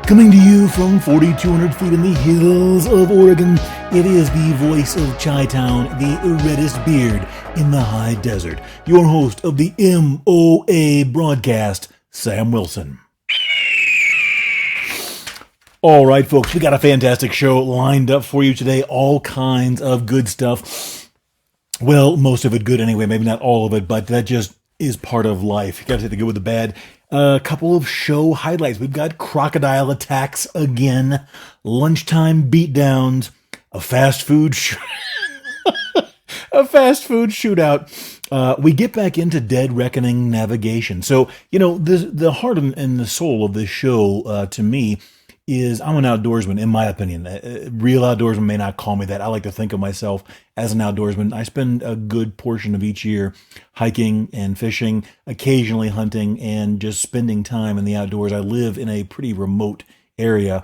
Coming to you from 4,200 feet in the hills of Oregon, it is the voice of Chytown, the reddest beard in the high desert. Your host of the M.O.A. broadcast, Sam Wilson. All right, folks, we got a fantastic show lined up for you today. All kinds of good stuff. Well, most of it good anyway, maybe not all of it, but that just is part of life. You got to take the good with the bad. A couple of show highlights. We've got crocodile attacks again, lunchtime beatdowns, a fast food shootout. We get back into Dead Reckoning navigation. So, you know, the heart and the soul of this show, to me, is I'm an outdoorsman, in my opinion. Real outdoorsman may not call me that. I like to think of myself as an outdoorsman. I spend a good portion of each year hiking and fishing, occasionally hunting, and just spending time in the outdoors. I live in a pretty remote area.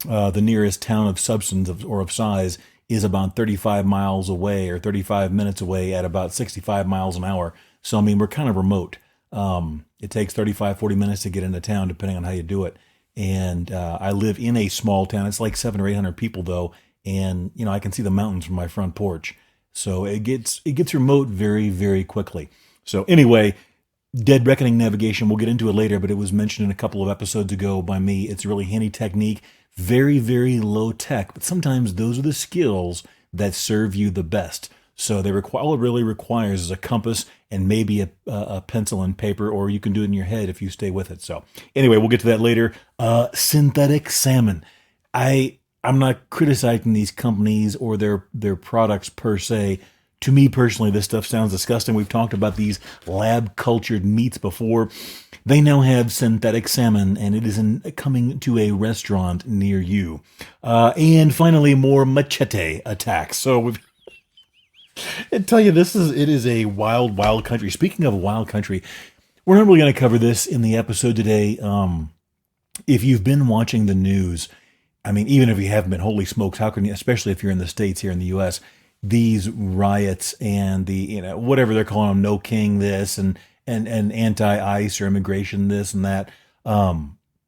The nearest town of substance or of size is about 35 miles away or 35 minutes away at about 65 miles an hour. So, I mean, we're kind of remote. It takes 35, 40 minutes to get into town, depending on how you do it. And I live in a small town. It's like 700 or 800 people, though. And, you know, I can see the mountains from my front porch. So it gets remote very, very quickly. So anyway, Dead Reckoning navigation, we'll get into it later, but it was mentioned in a couple of episodes ago by me. It's a really handy technique, very, very low tech. But sometimes those are the skills that serve you the best. So all it really requires is a compass and maybe a pencil and paper, or you can do it in your head if you stay with it. So anyway, we'll get to that later. Synthetic salmon. I'm not criticizing these companies or their products per se. To me personally, this stuff sounds disgusting. We've talked about these lab-cultured meats before. They now have synthetic salmon, and it is coming to a restaurant near you. And finally, more machete attacks. So I tell you, it is a wild, wild country. Speaking of a wild country, we're not really going to cover this in the episode today. If you've been watching the news, I mean, even if you haven't been, holy smokes, how can you, especially if you're in the States here in the U.S., these riots and whatever they're calling them, no king this and anti-ICE or immigration this and that.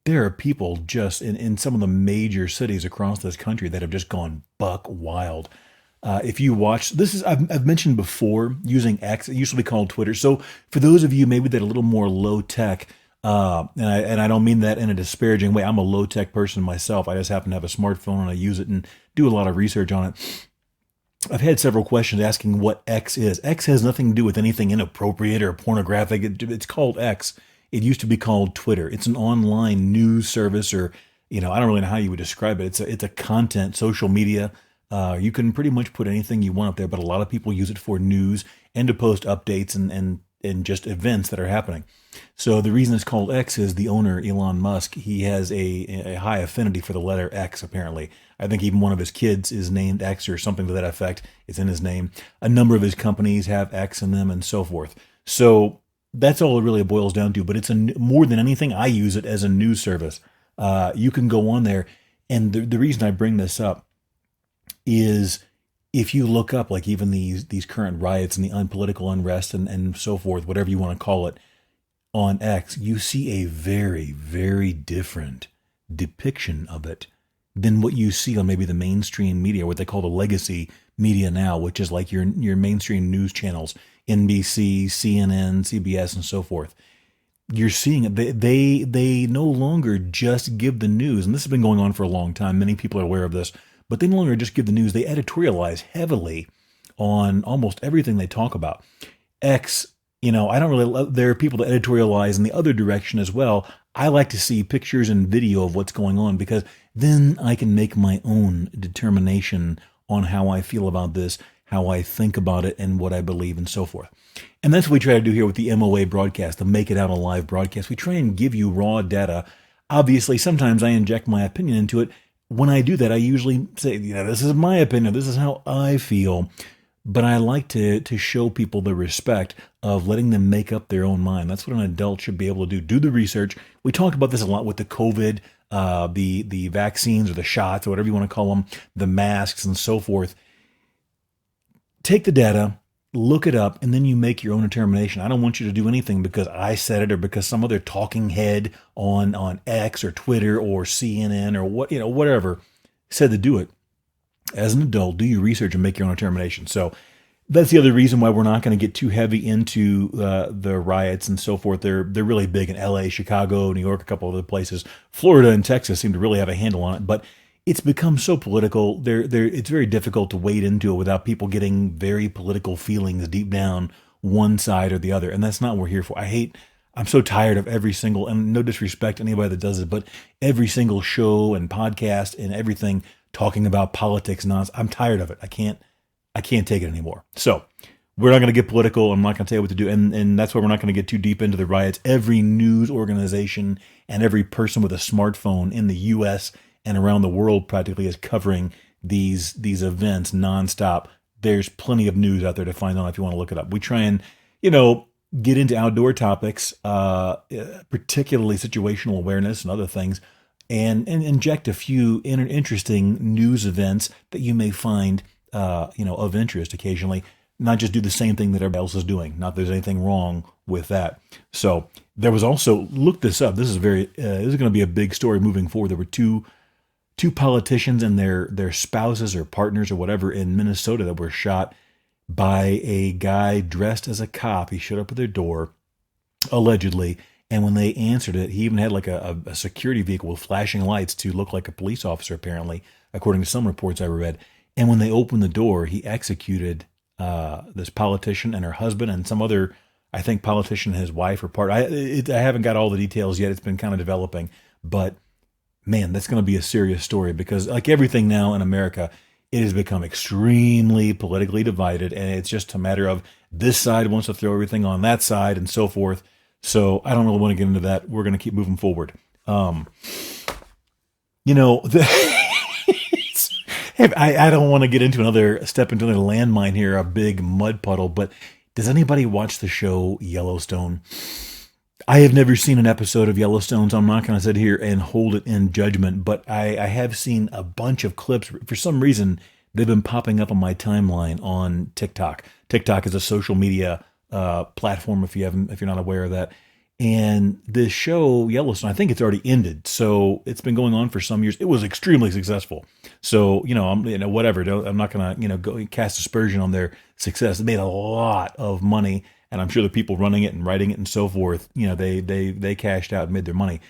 There are people just in some of the major cities across this country that have just gone buck wild. If you watch, I've mentioned before using X. It used to be called Twitter. So for those of you maybe that are a little more low tech, and I don't mean that in a disparaging way. I'm a low tech person myself. I just happen to have a smartphone and I use it and do a lot of research on it. I've had several questions asking what X is. X has nothing to do with anything inappropriate or pornographic. It's called X. It used to be called Twitter. It's an online news service, or I don't really know how you would describe it. It's a content social media. You can pretty much put anything you want up there, but a lot of people use it for news and to post updates and just events that are happening. So the reason it's called X is the owner, Elon Musk, he has a high affinity for the letter X, apparently. I think even one of his kids is named X or something to that effect. It's in his name. A number of his companies have X in them and so forth. So that's all it really boils down to. But it's more than anything, I use it as a news service. You can go on there. And the reason I bring this up is if you look up like even these current riots and the unpolitical unrest and so forth, whatever you want to call it, on X, you see a very, very different depiction of it than what you see on maybe the mainstream media, what they call the legacy media now, which is like your mainstream news channels, NBC, CNN, CBS, and so forth. You're seeing it. They no longer just give the news, and this has been going on for a long time. Many people are aware of this. But they no longer just give the news. They editorialize heavily on almost everything they talk about. X, I don't really love, there are people that editorialize in the other direction as well. I like to see pictures and video of what's going on because then I can make my own determination on how I feel about this, how I think about it, and what I believe and so forth. And that's what we try to do here with the M.O.A. broadcast, the Make It Out Alive broadcast. We try and give you raw data. Obviously, sometimes I inject my opinion into it. When I do that, I usually say, this is my opinion. This is how I feel. but I like to show people the respect of letting them make up their own mind. That's what an adult should be able to do. Do the research. We talked about this a lot with the COVID, the vaccines or the shots or whatever you want to call them, the masks and so forth. Take the data, look it up, and then you make your own determination. I don't want you to do anything because I said it or because some other talking head on X or Twitter or CNN or whatever said to do it. As an adult, do your research and make your own determination. So that's the other reason why we're not going to get too heavy into the riots and so forth. They're really big in LA, Chicago, New York, a couple other places. Florida and Texas seem to really have a handle on it, but it's become so political. It's very difficult to wade into it without people getting very political feelings deep down one side or the other. And that's not what we're here for. I'm so tired of every single, and no disrespect to anybody that does it, but every single show and podcast and everything talking about politics nonsense. I'm tired of it. I can't take it anymore. So we're not going to get political. I'm not going to tell you what to do. And that's why we're not going to get too deep into the riots. Every news organization and every person with a smartphone in the U.S. and around the world practically is covering these events nonstop. There's plenty of news out there to find out if you want to look it up. We try and, get into outdoor topics, particularly situational awareness and other things, and inject a few interesting news events that you may find, of interest occasionally. Not just do the same thing that everybody else is doing. Not that there's anything wrong with that. So there was also, look this up. This is this is going to be a big story moving forward. There were two politicians and their spouses or partners or whatever in Minnesota that were shot by a guy dressed as a cop. He showed up at their door, allegedly, and when they answered it, he even had like a security vehicle with flashing lights to look like a police officer, apparently, according to some reports I read. And when they opened the door, he executed this politician and her husband and some other, I think, politician and his wife or I haven't got all the details yet. It's been kind of developing, but man, that's going to be a serious story because like everything now in America, it has become extremely politically divided, and it's just a matter of this side wants to throw everything on that side and so forth. So I don't really want to get into that. We're going to keep moving forward. I don't want to get into another landmine here, a big mud puddle, but does anybody watch the show Yellowstone? I have never seen an episode of Yellowstone, so I'm not going to sit here and hold it in judgment, but I have seen a bunch of clips. For some reason, they've been popping up on my timeline on TikTok. TikTok is a social media platform, if you're not aware of that. And this show, Yellowstone, I think it's already ended, so it's been going on for some years. It was extremely successful. So, whatever. I'm not going to, go cast aspersion on their success. It made a lot of money. And I'm sure the people running it and writing it and so forth, they cashed out and made their money.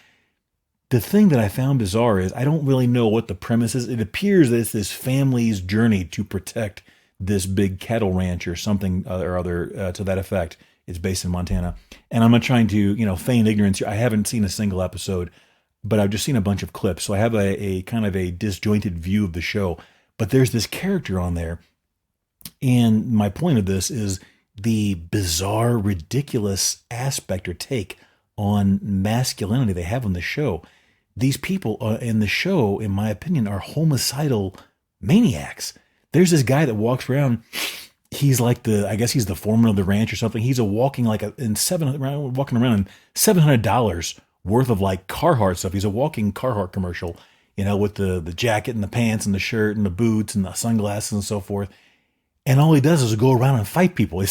The thing that I found bizarre is I don't really know what the premise is. It appears that it's this family's journey to protect this big cattle ranch or something or other to that effect. It's based in Montana. And I'm not trying to, feign ignorance here. I haven't seen a single episode, but I've just seen a bunch of clips. So I have a kind of a disjointed view of the show. But there's this character on there. And my point of this is the bizarre, ridiculous aspect or take on masculinity they have on the show. These people in the show, in my opinion, are homicidal maniacs. There's this guy that walks around. He's like I guess he's the foreman of the ranch or something. He's walking around in $700 worth of like Carhartt stuff. He's a walking Carhartt commercial, with the jacket and the pants and the shirt and the boots and the sunglasses and so forth. And all he does is go around and fight people.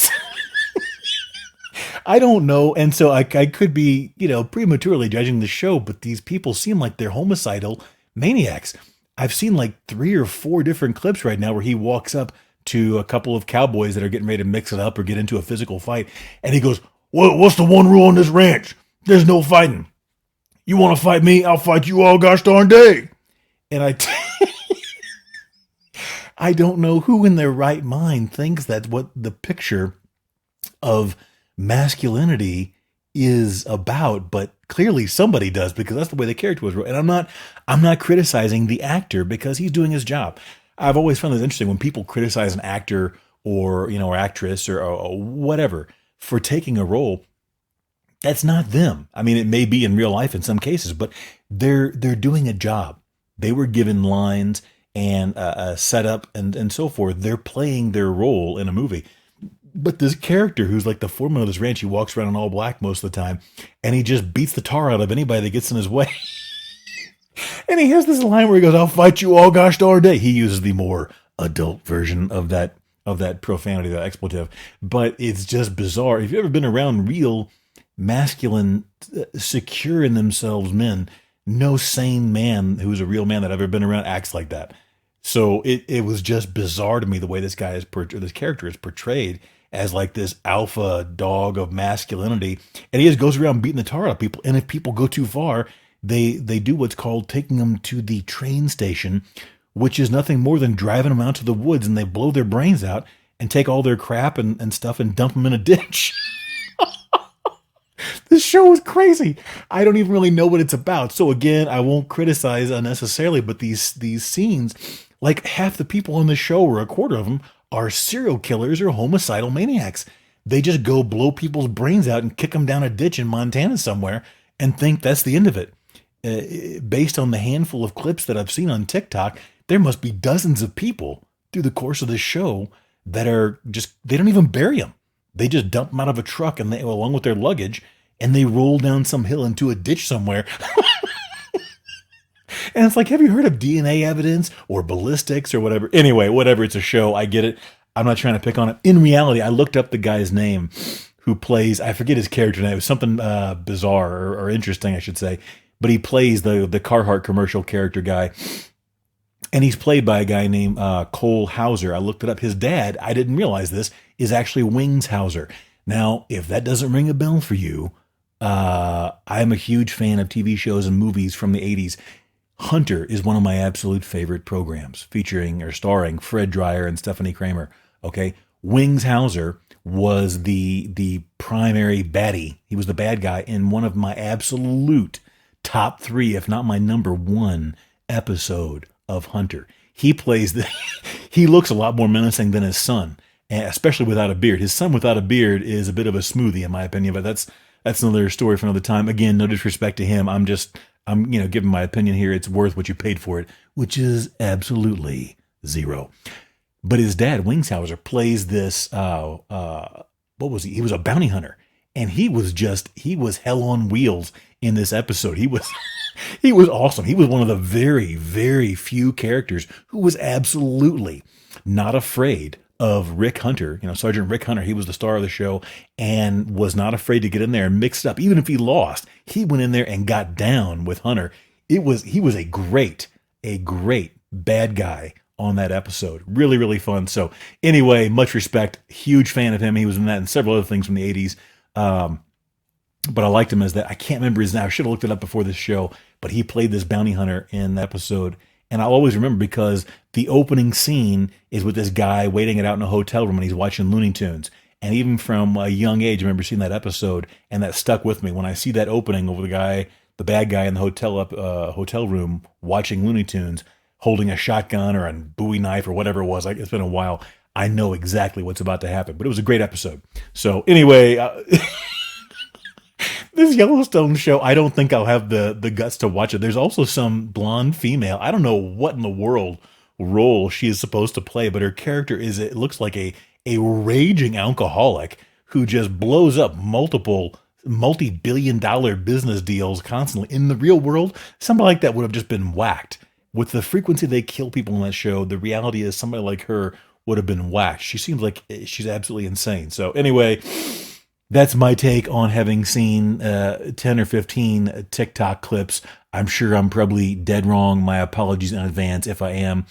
I don't know. And so I could be, prematurely judging the show, but these people seem like they're homicidal maniacs. I've seen like 3 or 4 different clips right now where he walks up to a couple of cowboys that are getting ready to mix it up or get into a physical fight. And he goes, what's the one rule on this ranch? There's no fighting. You want to fight me? I'll fight you all gosh darn day. And I don't know who in their right mind thinks that's what the picture of masculinity is about, but clearly somebody does because that's the way the character was wrote. And I'm not criticizing the actor because he's doing his job. I've always found it interesting when people criticize an actor or actress or whatever for taking a role. That's not them. I mean, it may be in real life in some cases, but they're doing a job. They were given lines and setup and so forth. They're playing their role in a movie. But this character who's like the foreman of this ranch, he walks around in all black most of the time, and he just beats the tar out of anybody that gets in his way. And he has this line where he goes, "I'll fight you all gosh darn day." He uses the more adult version of that profanity, that expletive. But it's just bizarre. If you've ever been around real masculine, secure in themselves men, no sane man who's a real man that I've ever been around acts like that. So it was just bizarre to me the way this character is portrayed as like this alpha dog of masculinity, and he just goes around beating the tar out of people. And if people go too far, they do what's called taking them to the train station, which is nothing more than driving them out to the woods, and they blow their brains out and take all their crap and stuff and dump them in a ditch. This show is crazy. I don't even really know what it's about. So again, I won't criticize unnecessarily, but these scenes, like half the people on the show, or a quarter of them, are serial killers or homicidal maniacs. They just go blow people's brains out and kick them down a ditch in Montana somewhere and think that's the end of it. Based on the handful of clips that I've seen on TikTok, there must be dozens of people through the course of this show that are just, they don't even bury them. They just dump them out of a truck and they, along with their luggage, and they roll down some hill into a ditch somewhere. And it's like, have you heard of DNA evidence or ballistics or whatever? Anyway, whatever, it's a show. I get it. I'm not trying to pick on it. In reality, I looked up the guy's name who plays, I forget his character name. It was something bizarre or interesting, I should say. But he plays the Carhartt commercial character guy. And he's played by a guy named Cole Hauser. I looked it up. His dad, I didn't realize this, is actually Wings Hauser. Now, if that doesn't ring a bell for you, I'm a huge fan of TV shows and movies from the 80s. Hunter is one of my absolute favorite programs, featuring or starring Fred Dryer and Stephanie Kramer. Okay, Wings Hauser was the primary baddie. He was the bad guy in one of my absolute top 3, if not my number 1 episode of Hunter. He plays he looks a lot more menacing than his son, especially without a beard. His son without a beard is a bit of a smoothie, in my opinion, but that's another story for another time. Again, no disrespect to him. I'm giving my opinion here. It's worth what you paid for it, which is absolutely 0. But his dad, Wings Hauser, plays this, what was he? He was a bounty hunter, and he was hell on wheels in this episode. He was awesome. He was one of the very, very few characters who was absolutely not afraid of Rick Hunter, Sergeant Rick Hunter. He was the star of the show and was not afraid to get in there and mix it up. Even if he lost, he went in there and got down with Hunter. He was a great bad guy on that episode. Really, really fun. So anyway, much respect. Huge fan of him. He was in that and several other things from the 80s. But I liked him as that. I can't remember his name. I should have looked it up before this show, but he played this bounty hunter in the episode. And I'll always remember because the opening scene is with this guy waiting it out in a hotel room and he's watching Looney Tunes. And even from a young age, I remember seeing that episode and that stuck with me. When I see that opening over the bad guy in the hotel room watching Looney Tunes, holding a shotgun or a Bowie knife or whatever it was, it's been a while. I know exactly what's about to happen, but it was a great episode. So anyway, this Yellowstone show, I don't think I'll have the guts to watch it. There's also some blonde female. I don't know what in the world role she is supposed to play, but her character it looks like a raging alcoholic who just blows up multiple multi-billion-dollar business deals constantly. In the real world, somebody like that would have just been whacked. With the frequency they kill people on that show, the reality is somebody like her would have been whacked. She seems like she's absolutely insane. So anyway, that's my take on having seen 10 or 15 TikTok clips. I'm sure I'm probably dead wrong. My apologies in advance if I am.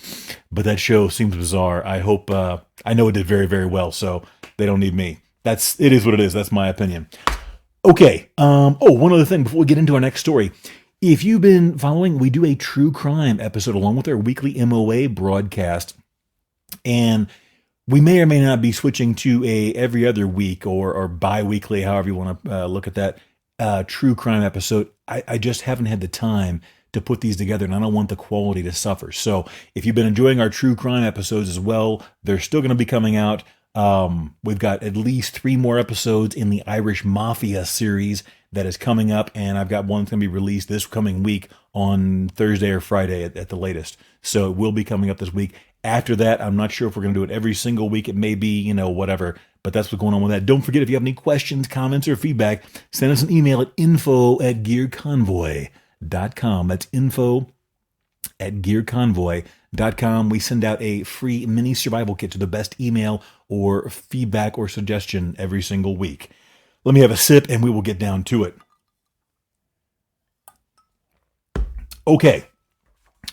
But that show seems bizarre. I hope, I know it did very, very well, so they don't need me. It is what it is. That's my opinion. Okay. One other thing before we get into our next story. If you've been following, we do a true crime episode along with our weekly M.O.A. broadcast. And we may or may not be switching to a every other week or bi-weekly, however you want to look at that, true crime episode. I just haven't had the time to put these together, and I don't want the quality to suffer. So if you've been enjoying our true crime episodes as well, they're still going to be coming out. We've got at least 3 more episodes in the Irish Mafia series that is coming up, and I've got one that's going to be released this coming week on Thursday or Friday at the latest. So it will be coming up this week. After that, I'm not sure if we're going to do it every single week. It may be, whatever. But that's what's going on with that. Don't forget, if you have any questions, comments, or feedback, send us an email at info@gearconvoy.com. That's info@gearconvoy.com. We send out a free mini survival kit to the best email or feedback or suggestion every single week. Let me have a sip and we will get down to it. Okay.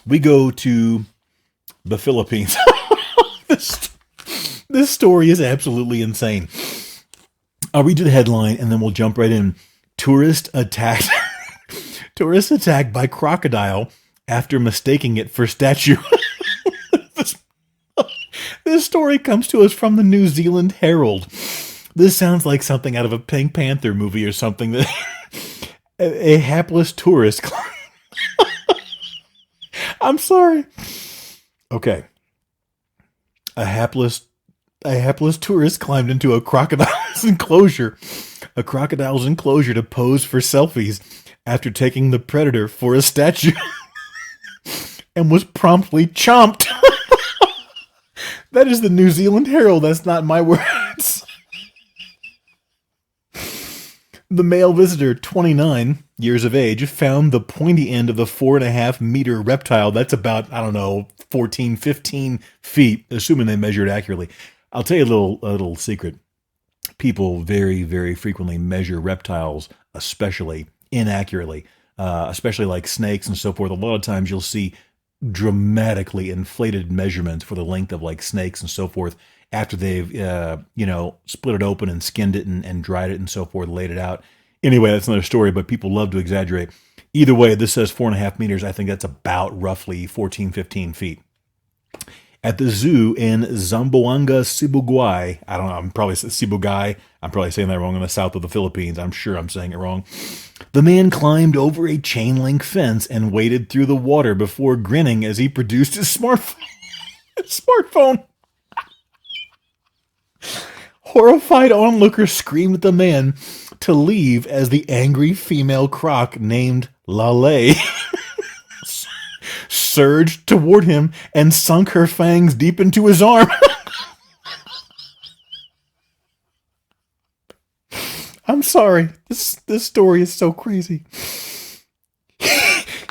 We go to the Philippines. This story is absolutely insane. I'll read you the headline and then we'll jump right in. Tourist attacked by crocodile after mistaking it for statue. This story comes to us from the New Zealand Herald. This sounds like something out of a Pink Panther movie or something. That a hapless tourist. I'm sorry. Okay. A hapless tourist climbed into a crocodile's enclosure to pose for selfies after taking the predator for a statue and was promptly chomped. That is the New Zealand Herald. That's not my words. The male visitor, 29 years of age, found the pointy end of the 4.5-meter reptile. That's about, 14, 15 feet, assuming they measured accurately. I'll tell you a little secret. People very, very frequently measure reptiles, especially inaccurately, especially like snakes and so forth. A lot of times you'll see dramatically inflated measurements for the length of like snakes and so forth after they've, split it open and skinned it and dried it and so forth, laid it out. Anyway, that's another story, but people love to exaggerate. Either way, this says 4.5 meters. I think that's about roughly 14, 15 feet. At the zoo in Zamboanga, Sibugay, I don't know, I'm probably Sibugay. I'm probably saying that wrong, in the south of the Philippines. I'm sure I'm saying it wrong. The man climbed over a chain link fence and waded through the water before grinning as he produced his smartphone. Horrified onlookers screamed at the man to leave as the angry female croc named Lale surged toward him and sunk her fangs deep into his arm. I'm sorry. This story is so crazy.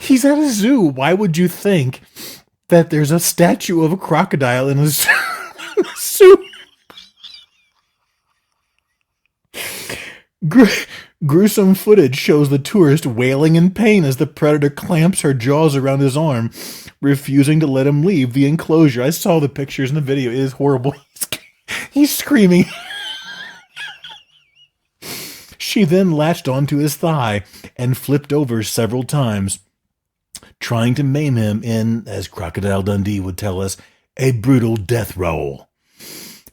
He's at a zoo. Why would you think that there's a statue of a crocodile in a zoo? Gruesome footage shows the tourist wailing in pain as the predator clamps her jaws around his arm, refusing to let him leave the enclosure. I saw the pictures in the video. It is horrible. He's screaming. She then latched onto his thigh and flipped over several times, trying to maim him in, as Crocodile Dundee would tell us, a brutal death roll.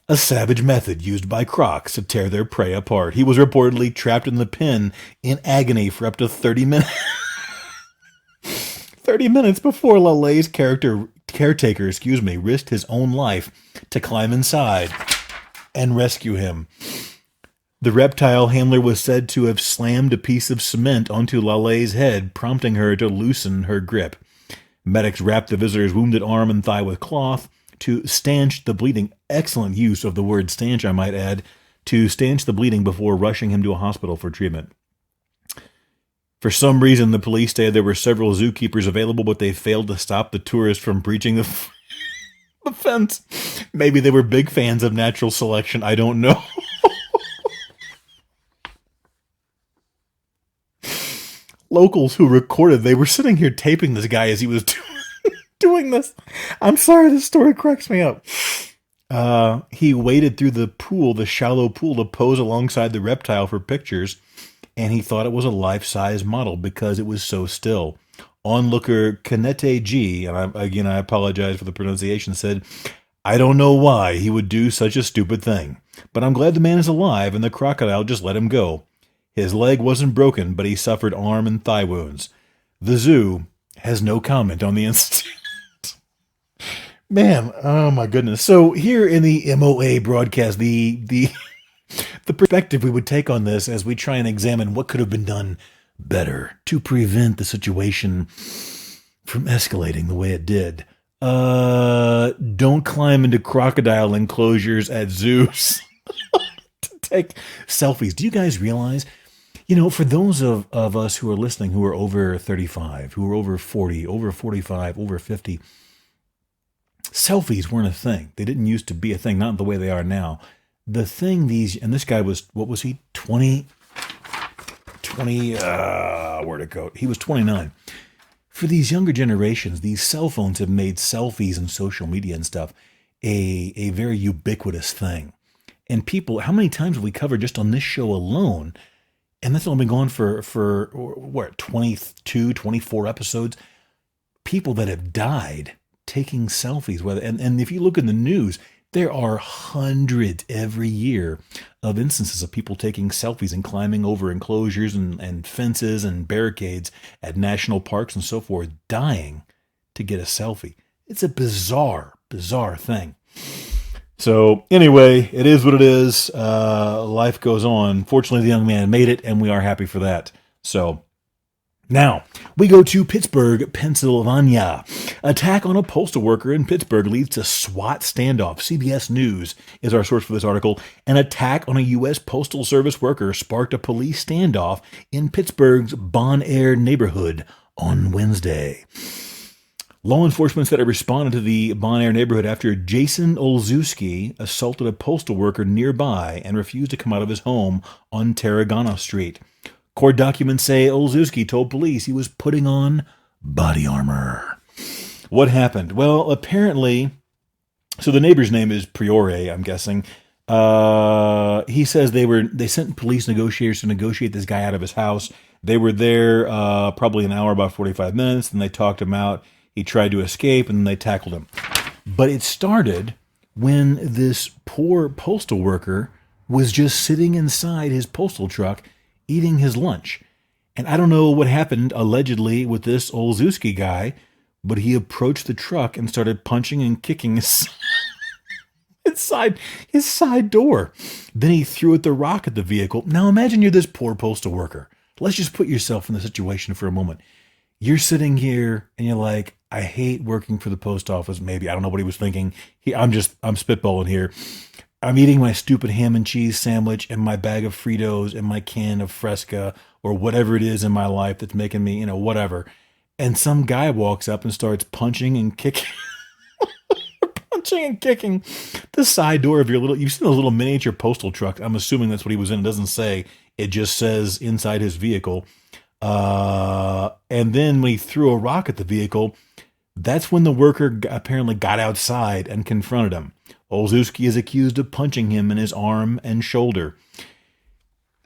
A savage method used by crocs to tear their prey apart. He was reportedly trapped in the pen in agony for up to 30 minutes. 30 minutes before Lale's caretaker, risked his own life to climb inside and rescue him. The reptile handler was said to have slammed a piece of cement onto Lale's head, prompting her to loosen her grip. Medics wrapped the visitor's wounded arm and thigh with cloth to stanch the bleeding. Excellent use of the word stanch, I might add. To stanch the bleeding before rushing him to a hospital for treatment. For some reason, the police said there were several zookeepers available, but they failed to stop the tourist from breaching the fence. Maybe they were big fans of natural selection. I don't know. Locals who recorded, they were sitting here taping this guy as he was doing this. I'm sorry, this story cracks me up. He waded through the shallow pool to pose alongside the reptile for pictures, and he thought it was a life-size model because it was so still. Onlooker Kanete G, and I apologize for the pronunciation, said, "I don't know why he would do such a stupid thing, but I'm glad the man is alive and the crocodile just let him go. His leg wasn't broken, but he suffered arm and thigh wounds. The zoo has no comment on the incident." Man, oh my goodness. So here in the M.O.A. broadcast, the the perspective we would take on this as we try and examine what could have been done better to prevent the situation from escalating the way it did. Don't climb into crocodile enclosures at zoos to take selfies. Do you guys realize, for those of us who are listening who are over 35, who are over 40, over 45, over 50, selfies weren't a thing. They didn't used to be a thing, not the way they are now. The thing and this guy was, what was he, 20, where'd it go? He was 29. For these younger generations, these cell phones have made selfies and social media and stuff a very ubiquitous thing. And people, how many times have we covered just on this show alone? And that's only been going for what, 22, 24 episodes? People that have died taking selfies. And if you look in the news, there are hundreds every year of instances of people taking selfies and climbing over enclosures and fences and barricades at national parks and so forth, dying to get a selfie. It's a bizarre thing. So anyway, it is what it is. Life goes on. Fortunately, the young man made it, and we are happy for that. So now, we go to Pittsburgh, Pennsylvania. Attack on a postal worker in Pittsburgh leads to SWAT standoff. CBS News is our source for this article. An attack on a U.S. Postal Service worker sparked a police standoff in Pittsburgh's Bon Air neighborhood on Wednesday. Law enforcement said it responded to the Bon Air neighborhood after Jason Olszewski assaulted a postal worker nearby and refused to come out of his home on Tarragona Street. Court documents say Olszewski told police he was putting on body armor. What happened? Well, apparently, so the neighbor's name is Priore, I'm guessing. He says they sent police negotiators to negotiate this guy out of his house. They were there probably an hour, about 45 minutes, and they talked him out. He tried to escape, and then they tackled him. But it started when this poor postal worker was just sitting inside his postal truck eating his lunch. And I don't know what happened, allegedly, with this Olszewski guy, but he approached the truck and started punching and kicking his side door. Then he threw the rock at the vehicle. Now imagine you're this poor postal worker. Let's just put yourself in the situation for a moment. You're sitting here and you're like, I hate working for the post office. Maybe, I don't know what he was thinking. I'm spitballing here. I'm eating my stupid ham and cheese sandwich and my bag of Fritos and my can of Fresca or whatever it is in my life that's making me, whatever. And some guy walks up and starts punching and kicking, the side door of you've seen those little miniature postal truck. I'm assuming that's what he was in. It doesn't say, it just says inside his vehicle. And then when he threw a rock at the vehicle, that's when the worker apparently got outside and confronted him. Olszewski is accused of punching him in his arm and shoulder.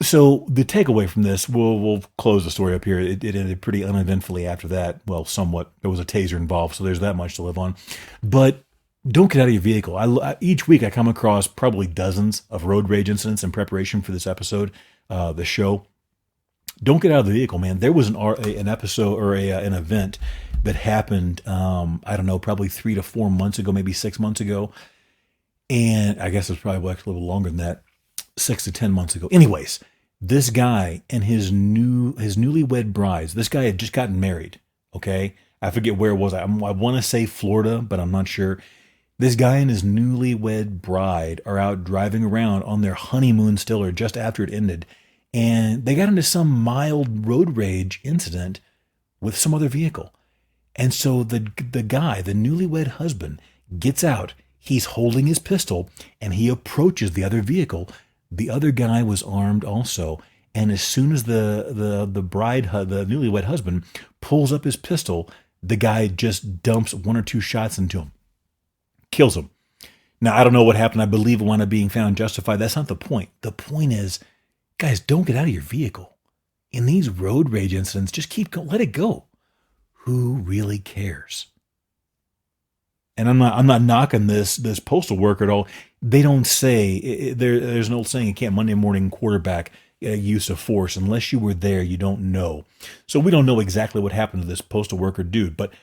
So the takeaway from this, we'll close the story up here. It ended pretty uneventfully after that. Well, somewhat. There was a taser involved, so there's that much to live on. But don't get out of your vehicle. Each week I come across probably dozens of road rage incidents in preparation for this episode, the show. Don't get out of the vehicle, man. There was an episode or an event that happened, I don't know, probably 3 to 4 months ago, maybe 6 months ago. And I guess it's probably actually a little longer than that, 6 to 10 months ago. Anyways, this guy and his newlywed brides, this guy had just gotten married, okay? I forget where it was. I want to say Florida, but I'm not sure. This guy and his newlywed bride are out driving around on their honeymoon still, or just after it ended. And they got into some mild road rage incident with some other vehicle. And so the guy, the newlywed husband, gets out. He's holding his pistol, and he approaches the other vehicle. The other guy was armed also. And as soon as the newlywed husband pulls up his pistol, the guy just dumps 1 or 2 shots into him. Kills him. Now, I don't know what happened. I believe it wound up being found justified. That's not the point. The point is, guys, don't get out of your vehicle. In these road rage incidents, just let it go. Who really cares? And I'm not knocking this postal worker at all. They don't say, there's an old saying, you can't Monday morning quarterback use of force. Unless you were there, you don't know. So we don't know exactly what happened to this postal worker dude, but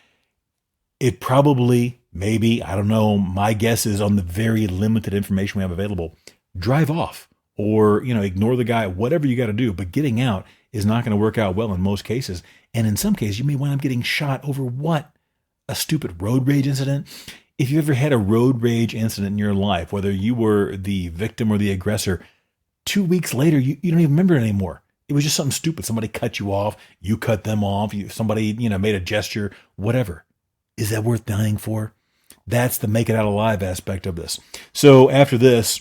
it probably, maybe, I don't know, my guess is on the very limited information we have available, drive off or, ignore the guy, whatever you got to do. But getting out is not going to work out well in most cases. And in some cases, you may wind up getting shot over what? A stupid road rage incident? If you ever had a road rage incident in your life, whether you were the victim or the aggressor, 2 weeks later, you don't even remember it anymore. It was just something stupid. Somebody cut you off. You cut them off. Somebody, made a gesture, whatever. Is that worth dying for? That's the make it out alive aspect of this. So after this,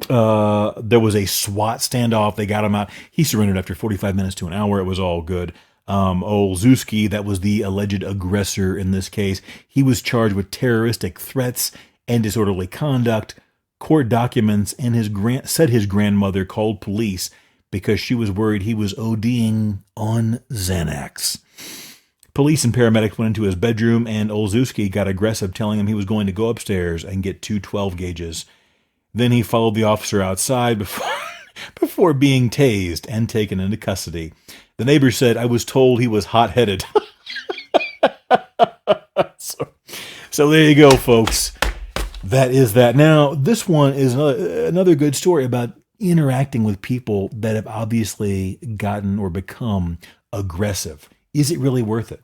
there was a SWAT standoff. They got him out. He surrendered after 45 minutes to an hour. It was all good. Olszewski, that was the alleged aggressor in this case. He was charged with terroristic threats and disorderly conduct. Court documents and said his grandmother called police because she was worried he was ODing on Xanax. Police and paramedics went into his bedroom, and Olszewski got aggressive, telling him he was going to go upstairs and get two 12 gauges. Then he followed the officer outside before being tased and taken into custody. The neighbor said, "I was told he was hot-headed." So there you go, folks. That is that. Now, this one is another good story about interacting with people that have obviously gotten or become aggressive. Is it really worth it?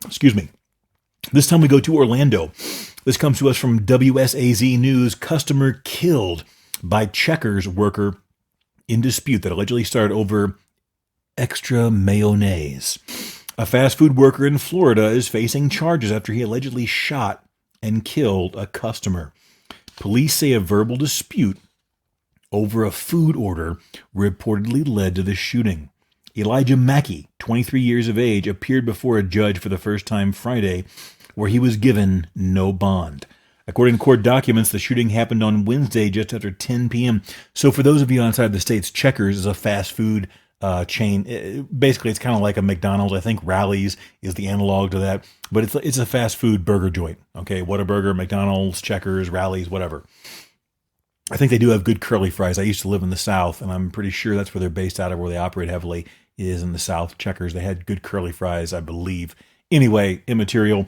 Excuse me. This time we go to Orlando. This comes to us from WSAZ News. Customer killed by Checkers worker in dispute that allegedly started over extra mayonnaise. A fast food worker in Florida is facing charges after he allegedly shot and killed a customer. Police say a verbal dispute over a food order reportedly led to the shooting. Elijah Mackey, 23 years of age, appeared before a judge for the first time Friday, where he was given no bond. According to court documents, the shooting happened on Wednesday just after 10 p.m. So for those of you outside the States, Checkers is a fast food chain. Basically, it's kind of like a McDonald's. I think Rally's is the analog to that. But it's a fast food burger joint. Okay, Whataburger, McDonald's, Checkers, Rally's, whatever. I think they do have good curly fries. I used to live in the South, and I'm pretty sure that's where they're based out of, where they operate heavily, is in the South. Checkers, they had good curly fries, I believe. Anyway, immaterial.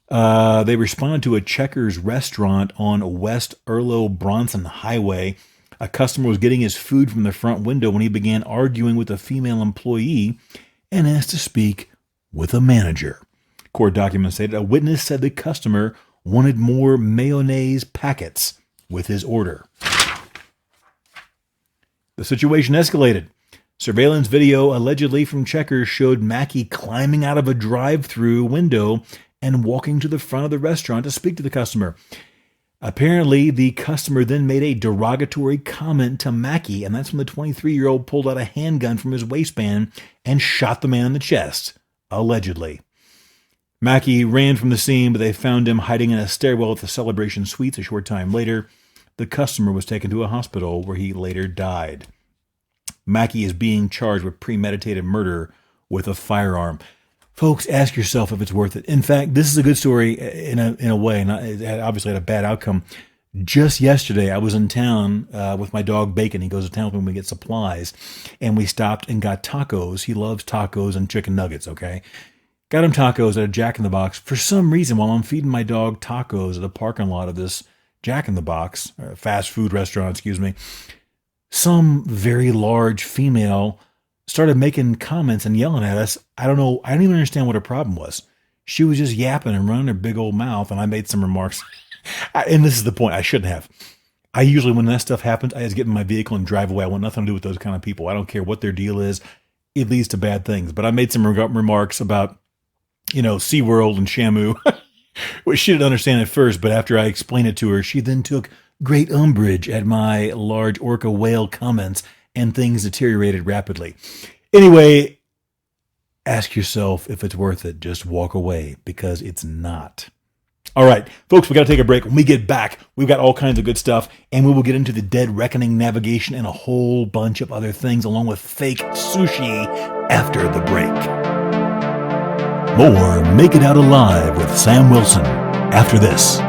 They responded to a Checkers restaurant on West Earlo Bronson Highway. A customer was getting his food from the front window when he began arguing with a female employee and asked to speak with a manager. Court documents stated a witness said the customer wanted more mayonnaise packets with his order. The situation escalated. Surveillance video allegedly from Checkers showed Mackey climbing out of a drive-thru window and walking to the front of the restaurant to speak to the customer. Apparently, the customer then made a derogatory comment to Mackey, and that's when the 23-year-old pulled out a handgun from his waistband and shot the man in the chest, allegedly. Mackey ran from the scene, but they found him hiding in a stairwell at the Celebration Suites a short time later. The customer was taken to a hospital where he later died. Mackey is being charged with premeditated murder with a firearm. Folks, ask yourself if it's worth it. In fact, this is a good story in a way, and it obviously had a bad outcome. Just yesterday, I was in town with my dog Bacon. He goes to town when we get supplies, and we stopped and got tacos. He loves tacos and chicken nuggets, okay? Got him tacos at a Jack in the Box. For some reason, while I'm feeding my dog tacos at the parking lot of this Jack in the Box, fast food restaurant, some very large female started making comments and yelling at us. I don't know. I don't even understand what her problem was. She was just yapping and running her big old mouth, and I made some remarks. And this is the point. I shouldn't have. I usually, when that stuff happens, I just get in my vehicle and drive away. I want nothing to do with those kind of people. I don't care what their deal is. It leads to bad things. But I made some remarks about, SeaWorld and Shamu, which she didn't understand at first. But after I explained it to her, she then took great umbrage at my large orca whale comments, and things deteriorated rapidly. Anyway, ask yourself if it's worth it. Just walk away, because it's not. All right, folks, we got to take a break. When we get back, we've got all kinds of good stuff, and we will get into the Dead Reckoning navigation and a whole bunch of other things, along with fake sushi after the break. More Make It Out Alive with Sam Wilson after this.